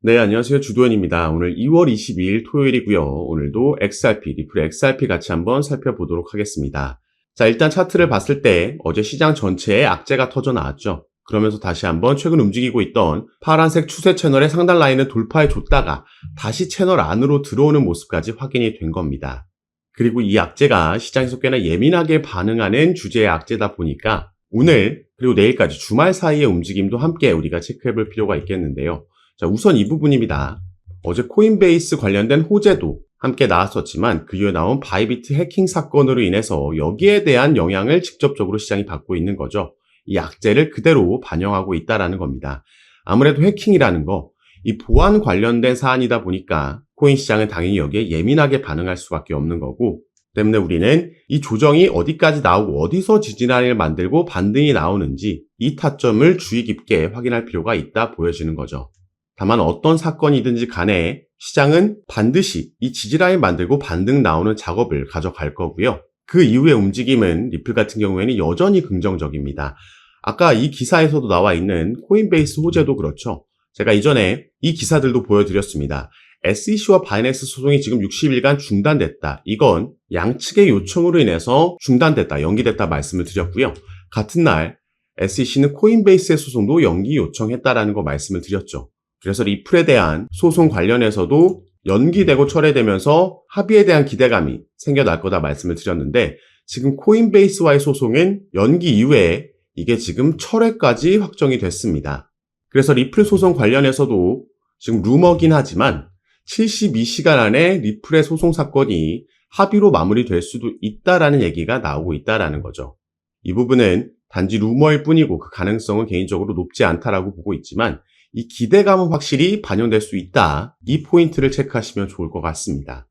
네, 안녕하세요. 주도현입니다. 오늘 2월 22일 토요일이고요. 오늘도 XRP, 리플의 XRP 같이 한번 살펴보도록 하겠습니다. 자, 일단 차트를 봤을 때 어제 시장 전체에 악재가 터져 나왔죠. 그러면서 다시 한번 최근 움직이고 있던 파란색 추세 채널의 상단 라인을 돌파해 줬다가 다시 채널 안으로 들어오는 모습까지 확인이 된 겁니다. 그리고 이 악재가 시장에서 꽤나 예민하게 반응하는 주제의 악재다 보니까 오늘 그리고 내일까지 주말 사이의 움직임도 함께 우리가 체크해 볼 필요가 있겠는데요. 자, 우선 이 부분입니다. 어제 코인베이스 관련된 호재도 함께 나왔었지만 그 이후에 나온 바이비트 해킹 사건으로 인해서 여기에 대한 영향을 직접적으로 시장이 받고 있는 거죠. 이 악재를 그대로 반영하고 있다는 겁니다. 아무래도 해킹이라는 거, 이 보안 관련된 사안이다 보니까 코인 시장은 당연히 여기에 예민하게 반응할 수밖에 없는 거고, 때문에 우리는 이 조정이 어디까지 나오고 어디서 지지라인을 만들고 반등이 나오는지 이 타점을 주의 깊게 확인할 필요가 있다 보여지는 거죠. 다만 어떤 사건이든지 간에 시장은 반드시 이 지지라인 만들고 반등 나오는 작업을 가져갈 거고요. 그 이후의 움직임은 리플 같은 경우에는 여전히 긍정적입니다. 아까 이 기사에서도 나와 있는 코인베이스 호재도 그렇죠. 제가 이전에 이 기사들도 보여드렸습니다. SEC와 바이낸스 소송이 지금 60일간 중단됐다. 이건 양측의 요청으로 인해서 중단됐다, 연기됐다 말씀을 드렸고요. 같은 날 SEC는 코인베이스의 소송도 연기 요청했다라는 거 말씀을 드렸죠. 그래서 리플에 대한 소송 관련해서도 연기되고 철회되면서 합의에 대한 기대감이 생겨날 거다 말씀을 드렸는데 지금 코인베이스와의 소송은 연기 이후에 이게 지금 철회까지 확정이 됐습니다. 그래서 리플 소송 관련해서도 지금 루머긴 하지만 72시간 안에 리플의 소송 사건이 합의로 마무리될 수도 있다라는 얘기가 나오고 있다라는 거죠. 이 부분은 단지 루머일 뿐이고 그 가능성은 개인적으로 높지 않다라고 보고 있지만 이 기대감은 확실히 반영될 수 있다. 이 포인트를 체크하시면 좋을 것 같습니다.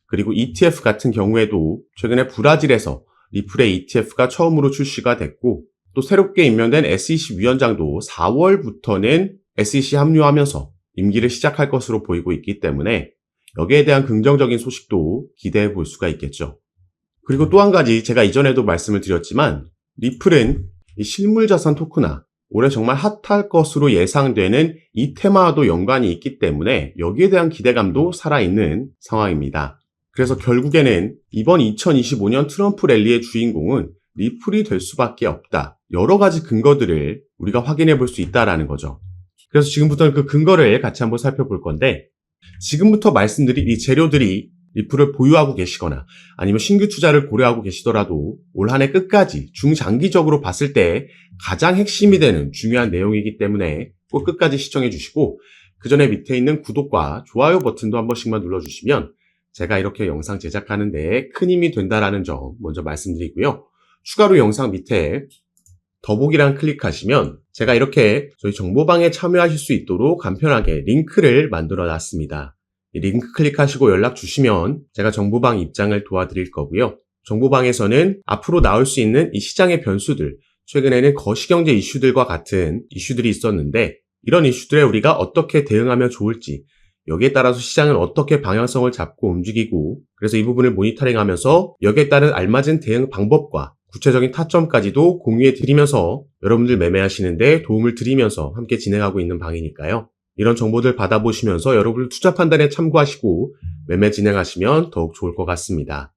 그리고 ETF 같은 경우에도 최근에 브라질에서 리플의 ETF가 처음으로 출시가 됐고 또 새롭게 임명된 SEC 위원장도 4월부터는 SEC 합류하면서 임기를 시작할 것으로 보이고 있기 때문에 여기에 대한 긍정적인 소식도 기대해 볼 수가 있겠죠. 그리고 또 한 가지 제가 이전에도 말씀을 드렸지만 리플은 이 실물자산 토크나 올해 정말 핫할 것으로 예상되는 이 테마와도 연관이 있기 때문에 여기에 대한 기대감도 살아있는 상황입니다. 그래서 결국에는 이번 2025년 트럼프 랠리의 주인공은 리플이 될 수밖에 없다. 여러 가지 근거들을 우리가 확인해 볼 수 있다는 거죠. 그래서 지금부터는 그 근거를 같이 한번 살펴볼 건데 지금부터 말씀드린 이 재료들이 리플을 보유하고 계시거나 아니면 신규 투자를 고려하고 계시더라도 올 한 해 끝까지 중장기적으로 봤을 때 가장 핵심이 되는 중요한 내용이기 때문에 꼭 끝까지 시청해 주시고 그 전에 밑에 있는 구독과 좋아요 버튼도 한 번씩만 눌러주시면 제가 이렇게 영상 제작하는 데 큰 힘이 된다는 점 먼저 말씀드리고요. 추가로 영상 밑에 더보기란 클릭하시면 제가 이렇게 저희 정보방에 참여하실 수 있도록 간편하게 링크를 만들어 놨습니다. 이 링크 클릭하시고 연락 주시면 제가 정보방 입장을 도와드릴 거고요. 정보방에서는 앞으로 나올 수 있는 이 시장의 변수들, 최근에는 거시경제 이슈들과 같은 이슈들이 있었는데 이런 이슈들에 우리가 어떻게 대응하면 좋을지 여기에 따라서 시장은 어떻게 방향성을 잡고 움직이고 그래서 이 부분을 모니터링하면서 여기에 따른 알맞은 대응 방법과 구체적인 타점까지도 공유해 드리면서 여러분들 매매하시는데 도움을 드리면서 함께 진행하고 있는 방이니까요. 이런 정보들 받아보시면서 여러분들 투자 판단에 참고하시고 매매 진행하시면 더욱 좋을 것 같습니다.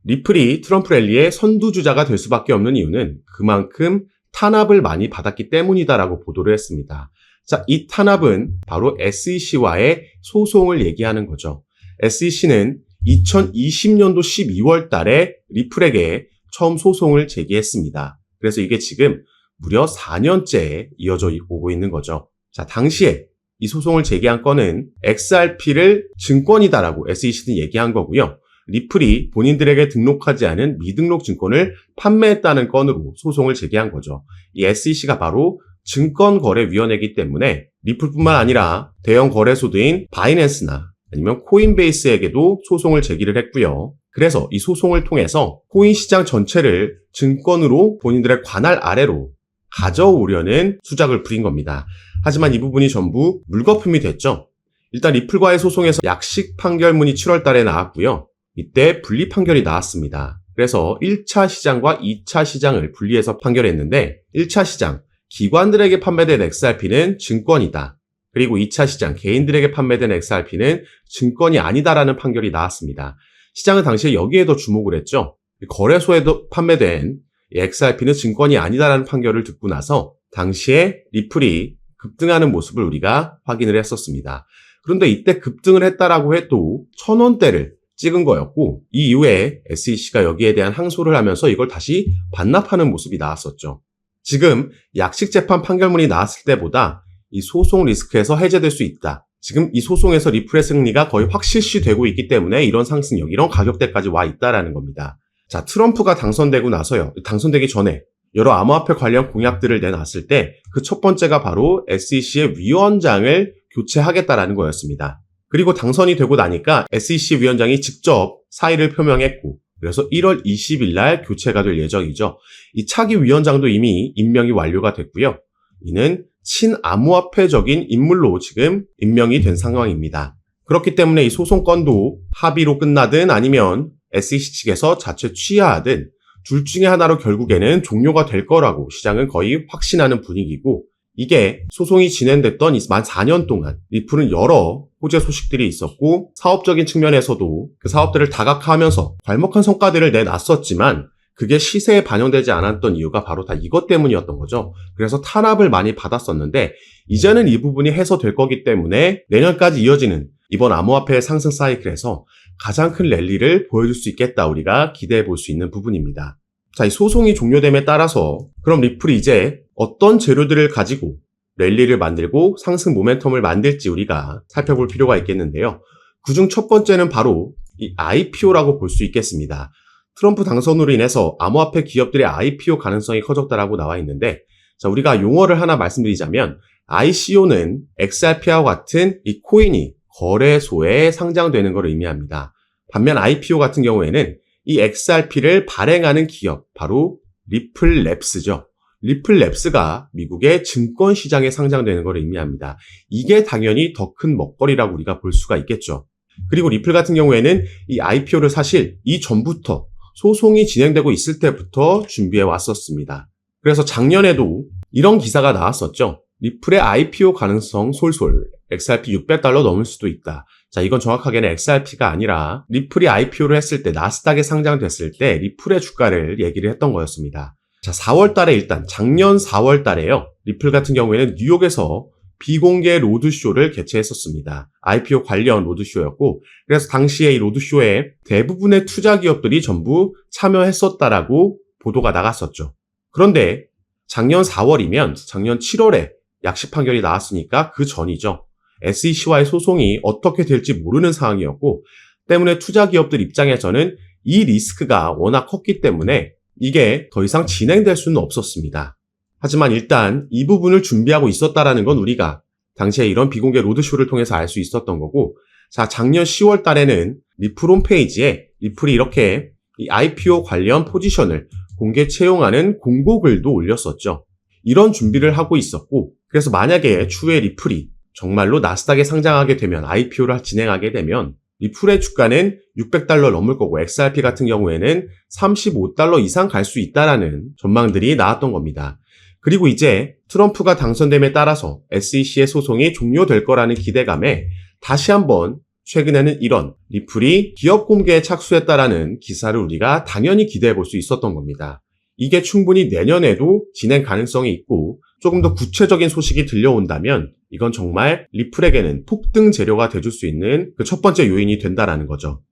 리플이 트럼프 랠리의 선두주자가 될 수밖에 없는 이유는 그만큼 탄압을 많이 받았기 때문이다라고 보도를 했습니다. 자, 이 탄압은 바로 SEC와의 소송을 얘기하는 거죠. SEC는 2020년도 12월 달에 리플에게 처음 소송을 제기했습니다. 그래서 이게 지금 무려 4년째 이어져 오고 있는 거죠. 자, 당시에 이 소송을 제기한 건은 XRP를 증권이다라고 SEC는 얘기한 거고요. 리플이 본인들에게 등록하지 않은 미등록 증권을 판매했다는 건으로 소송을 제기한 거죠. 이 SEC가 바로 증권거래위원회이기 때문에 리플뿐만 아니라 대형 거래소들인 바이낸스나 아니면 코인베이스에게도 소송을 제기를 했고요. 그래서 이 소송을 통해서 코인 시장 전체를 증권으로 본인들의 관할 아래로 가져오려는 수작을 부린 겁니다. 하지만 이 부분이 전부 물거품이 됐죠. 일단 리플과의 소송에서 약식 판결문이 7월 달에 나왔고요. 이때 분리 판결이 나왔습니다. 그래서 1차 시장과 2차 시장을 분리해서 판결했는데 1차 시장, 기관들에게 판매된 XRP는 증권이다. 그리고 2차 시장 개인들에게 판매된 XRP는 증권이 아니다라는 판결이 나왔습니다. 시장은 당시에 여기에 더 주목을 했죠. 거래소에도 판매된 XRP는 증권이 아니다라는 판결을 듣고 나서 당시에 리플이 급등하는 모습을 우리가 확인을 했었습니다. 그런데 이때 급등을 했다라고 해도 1,000원대를 찍은 거였고 이 이후에 SEC가 여기에 대한 항소를 하면서 이걸 다시 반납하는 모습이 나왔었죠. 지금 약식재판 판결문이 나왔을 때보다 이 소송 리스크에서 해제될 수 있다. 지금 이 소송에서 리플의 승리가 거의 확실시되고 있기 때문에 이런 상승력, 이런 가격대까지 와 있다라는 겁니다. 자, 트럼프가 당선되기 전에 여러 암호화폐 관련 공약들을 내놨을 때 그 첫 번째가 바로 SEC의 위원장을 교체하겠다라는 거였습니다. 그리고 당선이 되고 나니까 SEC 위원장이 직접 사의를 표명했고 그래서 1월 20일 날 교체가 될 예정이죠. 이 차기 위원장도 이미 임명이 완료가 됐고요. 이는 친암호화폐적인 인물로 지금 임명이 된 상황입니다. 그렇기 때문에 이 소송 건도 합의로 끝나든 아니면 SEC 측에서 자체 취하하든 둘 중에 하나로 결국에는 종료가 될 거라고 시장은 거의 확신하는 분위기고 이게 소송이 진행됐던 만 4년 동안 리플은 여러 호재 소식들이 있었고 사업적인 측면에서도 그 사업들을 다각화하면서 괄목한 성과들을 내놨었지만 그게 시세에 반영되지 않았던 이유가 바로 다 이것 때문이었던 거죠. 그래서 탄압을 많이 받았었는데 이제는 이 부분이 해소될 거기 때문에 내년까지 이어지는 이번 암호화폐 상승 사이클에서 가장 큰 랠리를 보여줄 수 있겠다 우리가 기대해 볼 수 있는 부분입니다. 자, 이 소송이 종료됨에 따라서 그럼 리플이 이제 어떤 재료들을 가지고 랠리를 만들고 상승 모멘텀을 만들지 우리가 살펴볼 필요가 있겠는데요. 그중 첫 번째는 바로 이 IPO라고 볼 수 있겠습니다. 트럼프 당선으로 인해서 암호화폐 기업들의 IPO 가능성이 커졌다라고 나와 있는데 자, 우리가 용어를 하나 말씀드리자면 ICO는 XRP와 같은 이 코인이 거래소에 상장되는 것을 의미합니다. 반면 IPO 같은 경우에는 이 XRP를 발행하는 기업, 바로 리플랩스죠. 리플랩스가 미국의 증권시장에 상장되는 것을 의미합니다. 이게 당연히 더 큰 먹거리라고 우리가 볼 수가 있겠죠. 그리고 리플 같은 경우에는 이 IPO를 사실 이전부터 소송이 진행되고 있을 때부터 준비해 왔었습니다. 그래서 작년에도 이런 기사가 나왔었죠. 리플의 IPO 가능성 솔솔, XRP $600 넘을 수도 있다. 자, 이건 정확하게는 XRP가 아니라 리플이 IPO를 했을 때 나스닥에 상장됐을 때 리플의 주가를 얘기를 했던 거였습니다. 자, 4월 달에 일단 작년 4월 달에요. 리플 같은 경우에는 뉴욕에서 비공개 로드쇼를 개최했었습니다. IPO 관련 로드쇼였고 그래서 당시에 이 로드쇼에 대부분의 투자 기업들이 전부 참여했었다라고 보도가 나갔었죠. 그런데 작년 4월이면 작년 7월에 약식 판결이 나왔으니까 그 전이죠. SEC와의 소송이 어떻게 될지 모르는 상황이었고 때문에 투자 기업들 입장에서는 이 리스크가 워낙 컸기 때문에 이게 더 이상 진행될 수는 없었습니다. 하지만 일단 이 부분을 준비하고 있었다라는 건 우리가 당시에 이런 비공개 로드쇼를 통해서 알 수 있었던 거고 자, 작년 10월 달에는 리플 홈페이지에 리플이 이렇게 이 IPO 관련 포지션을 공개 채용하는 공고글도 올렸었죠. 이런 준비를 하고 있었고 그래서 만약에 추후에 리플이 정말로 나스닥에 상장하게 되면 IPO를 진행하게 되면 리플의 주가는 $600 넘을 거고 XRP 같은 경우에는 $35 이상 갈 수 있다라는 전망들이 나왔던 겁니다. 그리고 이제 트럼프가 당선됨에 따라서 SEC의 소송이 종료될 거라는 기대감에 다시 한번 최근에는 이런 리플이 기업 공개에 착수했다라는 기사를 우리가 당연히 기대해 볼 수 있었던 겁니다. 이게 충분히 내년에도 진행 가능성이 있고 조금 더 구체적인 소식이 들려온다면 이건 정말 리플에게는 폭등 재료가 돼줄 수 있는 그 첫 번째 요인이 된다라는 거죠.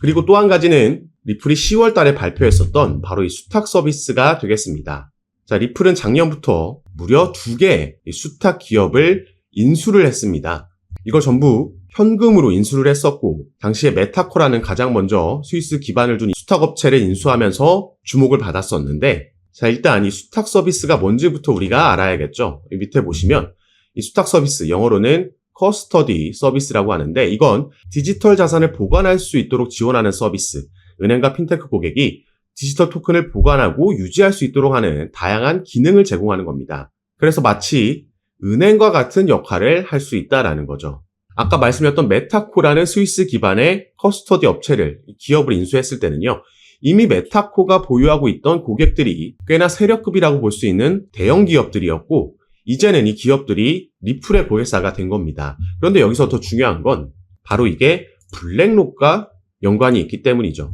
그리고 또 한 가지는 리플이 10월 달에 발표했었던 바로 이 수탁 서비스가 되겠습니다. 자, 리플은 작년부터 무려 2개의 수탁 기업을 인수를 했습니다. 이걸 전부 현금으로 인수를 했었고 당시에 메타코라는 가장 먼저 스위스 기반을 둔 수탁 업체를 인수하면서 주목을 받았었는데 자, 일단 이 수탁 서비스가 뭔지부터 우리가 알아야겠죠. 밑에 보시면 이 수탁 서비스 영어로는 커스터디 서비스라고 하는데 이건 디지털 자산을 보관할 수 있도록 지원하는 서비스. 은행과 핀테크 고객이 디지털 토큰을 보관하고 유지할 수 있도록 하는 다양한 기능을 제공하는 겁니다. 그래서 마치 은행과 같은 역할을 할 수 있다라는 거죠. 아까 말씀드렸던 메타코라는 스위스 기반의 커스터디 업체를 기업을 인수했을 때는요. 이미 메타코가 보유하고 있던 고객들이 꽤나 세력급이라고 볼 수 있는 대형 기업들이었고 이제는 이 기업들이 리플의 고객사가 된 겁니다. 그런데 여기서 더 중요한 건 바로 이게 블랙록과 연관이 있기 때문이죠.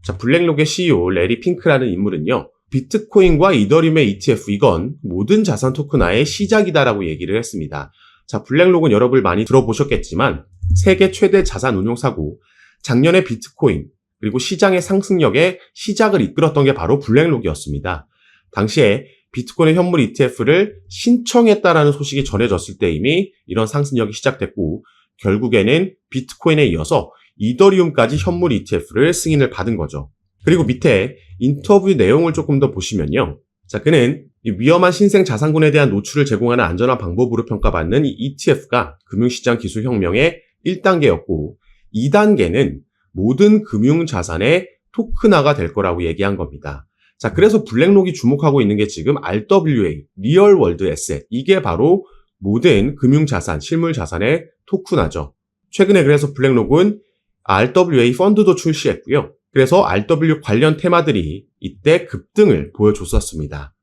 자, 블랙록의 CEO 레리 핑크라는 인물은요, 비트코인과 이더리움의 ETF, 이건 모든 자산 토큰화의 시작이다라고 얘기를 했습니다. 자, 블랙록은 여러분 많이 들어보셨겠지만 세계 최대 자산 운용사고, 작년에 비트코인 그리고 시장의 상승력에 시작을 이끌었던 게 바로 블랙록이었습니다. 당시에 비트코인 현물 ETF를 신청했다라는 소식이 전해졌을 때 이미 이런 상승력이 시작됐고, 결국에는 비트코인에 이어서 이더리움까지 현물 ETF를 승인을 받은 거죠. 그리고 밑에 인터뷰 내용을 조금 더 보시면요. 자, 그는 이 위험한 신생 자산군에 대한 노출을 제공하는 안전한 방법으로 평가받는 이 ETF가 금융시장 기술혁명의 1단계였고, 2단계는 모든 금융자산의 토큰화가 될 거라고 얘기한 겁니다. 자, 그래서 블랙록이 주목하고 있는 게 지금 RWA, 리얼 월드 에셋, 이게 바로 모든 금융자산, 실물자산의 토큰화죠. 최근에 그래서 블랙록은 RWA 펀드도 출시했고요. 그래서 RW 관련 테마들이 이때 급등을 보여줬었습니다.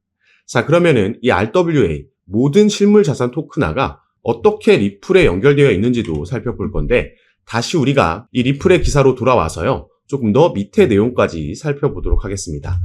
자, 그러면은 이 RWA, 모든 실물자산 토큰화가 어떻게 리플에 연결되어 있는지도 살펴볼 건데, 다시 우리가 이 리플의 기사로 돌아와서요, 조금 더 밑에 내용까지 살펴보도록 하겠습니다.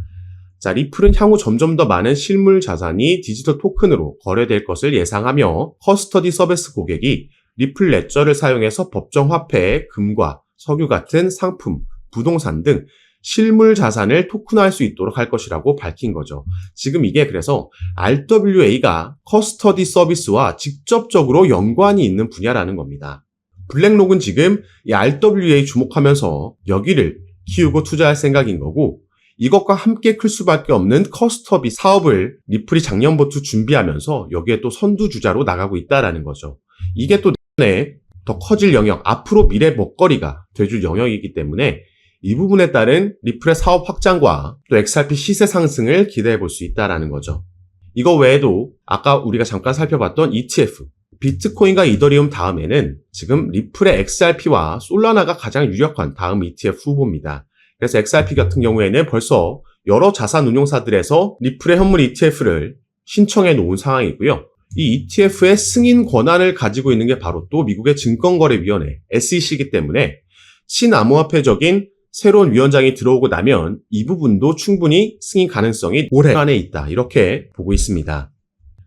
자, 리플은 향후 점점 더 많은 실물 자산이 디지털 토큰으로 거래될 것을 예상하며 커스터디 서비스 고객이 리플 레저를 사용해서 법정 화폐, 금과 석유 같은 상품, 부동산 등 실물 자산을 토큰화할 수 있도록 할 것이라고 밝힌 거죠. 지금 이게 그래서 RWA가 커스터디 서비스와 직접적으로 연관이 있는 분야라는 겁니다. 블랙록은 지금 이 RWA 주목하면서 여기를 키우고 투자할 생각인 거고, 이것과 함께 클 수밖에 없는 커스터디 사업을 리플이 작년부터 준비하면서 여기에 또 선두주자로 나가고 있다라는 거죠. 이게 또 내년에 더 커질 영역, 앞으로 미래 먹거리가 돼줄 영역이기 때문에 이 부분에 따른 리플의 사업 확장과 또 XRP 시세 상승을 기대해 볼 수 있다라는 거죠. 이거 외에도 아까 우리가 잠깐 살펴봤던 ETF, 비트코인과 이더리움 다음에는 지금 리플의 XRP와 솔라나가 가장 유력한 다음 ETF 후보입니다. 그래서 XRP 같은 경우에는 벌써 여러 자산 운용사들에서 리플의 현물 ETF를 신청해 놓은 상황이고요. 이 ETF의 승인 권한을 가지고 있는 게 바로 또 미국의 증권거래위원회 SEC이기 때문에 친암호화폐적인 새로운 위원장이 들어오고 나면 이 부분도 충분히 승인 가능성이 올해 안에 있다, 이렇게 보고 있습니다.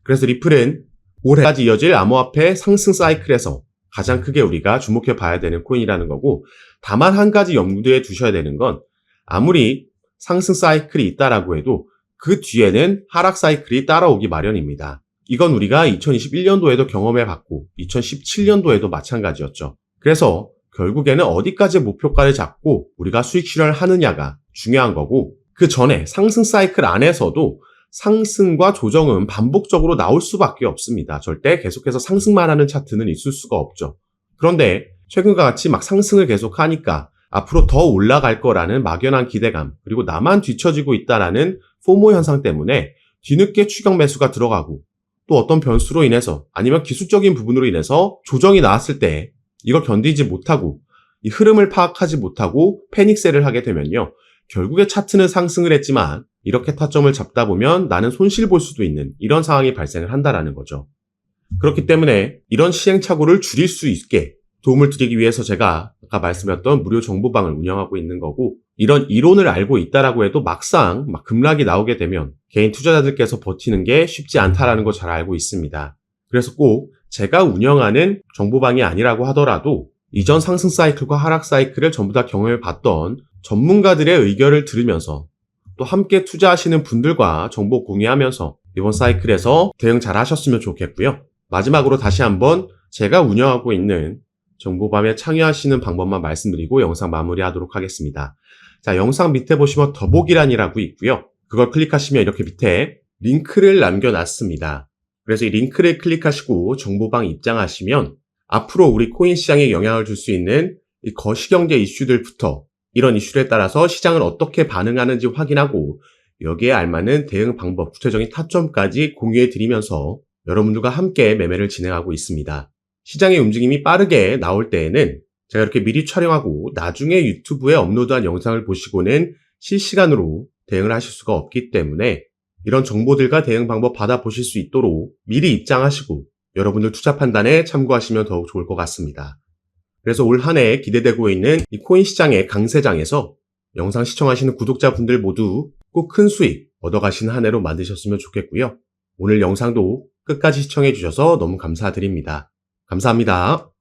그래서 리플은 올해까지 이어질 암호화폐 상승 사이클에서 가장 크게 우리가 주목해 봐야 되는 코인이라는 거고, 다만 한 가지 염두에 두셔야 되는 건 아무리 상승 사이클이 있다라고 해도 그 뒤에는 하락 사이클이 따라오기 마련입니다. 이건 우리가 2021년도에도 경험해 봤고 2017년도에도 마찬가지였죠. 그래서 결국에는 어디까지 목표가를 잡고 우리가 수익 실현을 하느냐가 중요한 거고, 그 전에 상승 사이클 안에서도 상승과 조정은 반복적으로 나올 수밖에 없습니다. 절대 계속해서 상승만 하는 차트는 있을 수가 없죠. 그런데 최근과 같이 막 상승을 계속하니까 앞으로 더 올라갈 거라는 막연한 기대감, 그리고 나만 뒤처지고 있다라는 포모 현상 때문에 뒤늦게 추격 매수가 들어가고, 또 어떤 변수로 인해서 아니면 기술적인 부분으로 인해서 조정이 나왔을 때 이걸 견디지 못하고 이 흐름을 파악하지 못하고 패닉셀을 하게 되면요, 결국에 차트는 상승을 했지만 이렇게 타점을 잡다 보면 나는 손실 볼 수도 있는 이런 상황이 발생을 한다라는 거죠. 그렇기 때문에 이런 시행착오를 줄일 수 있게 도움을 드리기 위해서 제가 아까 말씀드렸던 무료 정보방을 운영하고 있는 거고, 이런 이론을 알고 있다라고 해도 막상 급락이 나오게 되면 개인 투자자들께서 버티는 게 쉽지 않다라는 거 잘 알고 있습니다. 그래서 꼭 제가 운영하는 정보방이 아니라고 하더라도 이전 상승 사이클과 하락 사이클을 전부 다 경험해 봤던 전문가들의 의견을 들으면서 또 함께 투자하시는 분들과 정보 공유하면서 이번 사이클에서 대응 잘 하셨으면 좋겠고요. 마지막으로 다시 한번 제가 운영하고 있는 정보밤에 참여하시는 방법만 말씀드리고 영상 마무리하도록 하겠습니다. 자, 영상 밑에 보시면 더보기란이라고 있고요. 그걸 클릭하시면 이렇게 밑에 링크를 남겨놨습니다. 그래서 이 링크를 클릭하시고 정보방 입장하시면 앞으로 우리 코인 시장에 영향을 줄 수 있는 이 거시경제 이슈들부터 이런 이슈에 따라서 시장을 어떻게 반응하는지 확인하고 여기에 알맞는 대응 방법, 구체적인 타점까지 공유해 드리면서 여러분들과 함께 매매를 진행하고 있습니다. 시장의 움직임이 빠르게 나올 때에는 제가 이렇게 미리 촬영하고 나중에 유튜브에 업로드한 영상을 보시고는 실시간으로 대응을 하실 수가 없기 때문에 이런 정보들과 대응 방법 받아보실 수 있도록 미리 입장하시고 여러분들 투자 판단에 참고하시면 더욱 좋을 것 같습니다. 그래서 올 한 해 기대되고 있는 이 코인 시장의 강세장에서 영상 시청하시는 구독자분들 모두 꼭 큰 수익 얻어가시는 한 해로 만드셨으면 좋겠고요. 오늘 영상도 끝까지 시청해 주셔서 너무 감사드립니다. 감사합니다.